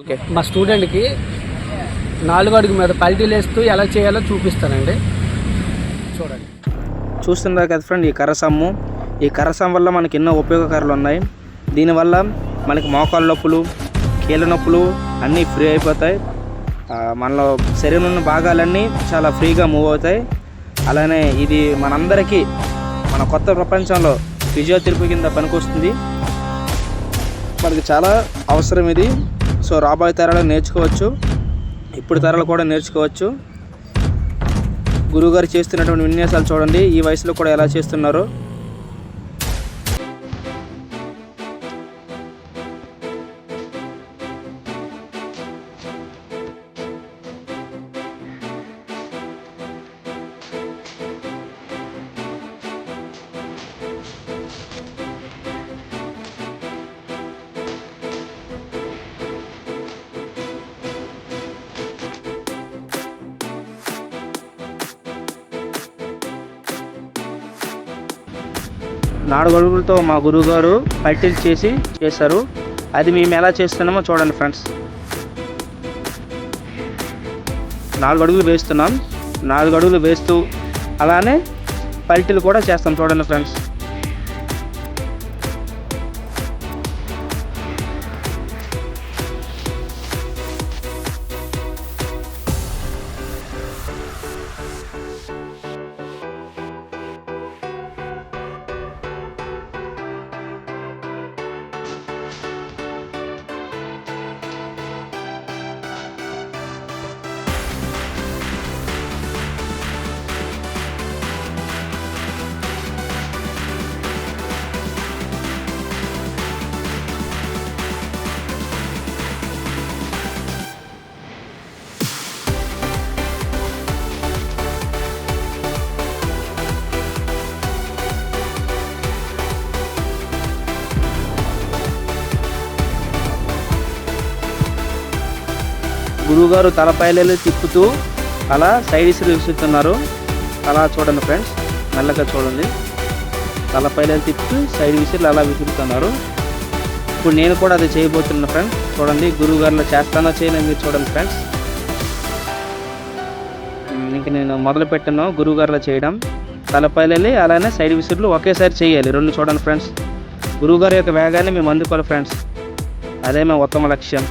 Okay. మా స్టూడెంట్కి 4 అడుగు మీద పల్టీలు వేస్తూ ఎలా చేయాలో చూపిస్తానండి, చూడండి. చూస్తున్నారు కదా ఫ్రెండ్, ఈ కర్రసాము వల్ల మనకి ఎన్నో ఉపయోగకారాలు ఉన్నాయి. దీనివల్ల మనకి మోకాళ్ళ నొప్పులు, కీళ్ళ నొప్పులు అన్నీ ఫ్రీ అయిపోతాయి. మనలో శరీరంలో ఉన్న భాగాలన్నీ చాలా ఫ్రీగా మూవ్ అవుతాయి. అలానే ఇది మనందరికీ మన కొత్త ప్రపంచంలో ఫిజియోథెరపీ కింద పనికొస్తుంది. మనకి చాలా అవసరం ఇది. సో రాబోయే తరాలు నేర్చుకోవచ్చు, ఇప్పుడు తరాలు కూడా నేర్చుకోవచ్చు. గురువుగారు చేస్తున్నటువంటి విన్యాసాలు చూడండి, ఈ వయసులో కూడా ఎలా చేస్తున్నారో. నాలుగు అడుగులతో మా గురువుగారు పల్టీలు చేశారు. అది మేము ఎలా చేస్తున్నామో చూడండి ఫ్రెండ్స్. 4 అడుగులు వేస్తున్నాం. 4 అడుగులు వేస్తూ అలానే పల్టీలు కూడా చేస్తాం చూడండి ఫ్రెండ్స్. గురువుగారు తలపైలు తిప్పుతూ అలా సైడ్ విసురుతున్నారు. అలా చూడండి ఫ్రెండ్స్, మెల్లగా చూడండి. తలపైలు తిప్పుతూ సైడ్ విసురులు అలా విసురుతున్నారు. ఇప్పుడు నేను కూడా అది చేయబోతున్నా ఫ్రెండ్స్. చూడండి, గురువుగారులో చేస్తానో చేయను మీరు చూడండి ఫ్రెండ్స్. ఇంక నేను మొదలు పెట్టాను గురువుగారులో చేయడం. తలపైలు అలానే సైడ్ విసురులు ఒకేసారి చేయాలి 2 చూడండి ఫ్రెండ్స్. గురువుగారి యొక్క వేగాన్ని మేము అందుకోవాలి ఫ్రెండ్స్, అదే మా ఉత్తమ లక్ష్యం.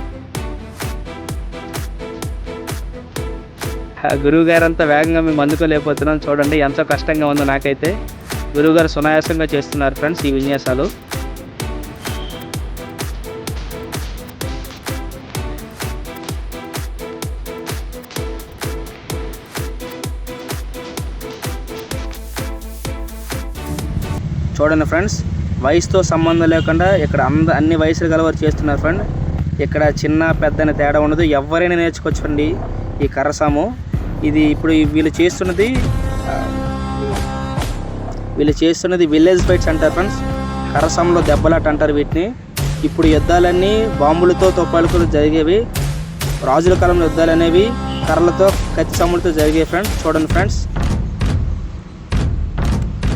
గురువుగారు అంతా వేగంగా మేము అందుకోలేకపోతున్నాం. చూడండి ఎంతో కష్టంగా ఉందో నాకైతే. గురువుగారు సునాయాసంగా చేస్తున్నారు ఫ్రెండ్స్ ఈ విన్యాసాలు. చూడండి ఫ్రెండ్స్, వయసుతో సంబంధం లేకుండా ఇక్కడ అన్ని వయసులు గలవారు చేస్తున్నారు ఫ్రెండ్. ఇక్కడ చిన్న పెద్ద అనే తేడా ఉండదు, ఎవరైనా నేర్చుకోవచ్చండి ఈ కర్రసాము. ఇది ఇప్పుడు వీళ్ళు చేస్తున్నది విలేజ్ ఫైట్స్ అంటారు ఫ్రెండ్స్. కర్రసాములో దెబ్బలాట అంటారు వీటిని. ఇప్పుడు యుద్ధాలన్నీ బాంబులతో తుపాకులతో జరిగేవి. రాజుల కాలంలో యుద్ధాలు అనేవి కర్రలతో కత్తి సాములతో జరిగేవి ఫ్రెండ్స్. చూడండి ఫ్రెండ్స్,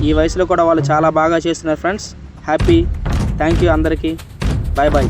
ఈ వయసులో కూడా వాళ్ళు చాలా బాగా చేస్తున్నారు ఫ్రెండ్స్. హ్యాపీ, థ్యాంక్ యూ అందరికీ. Bye bye.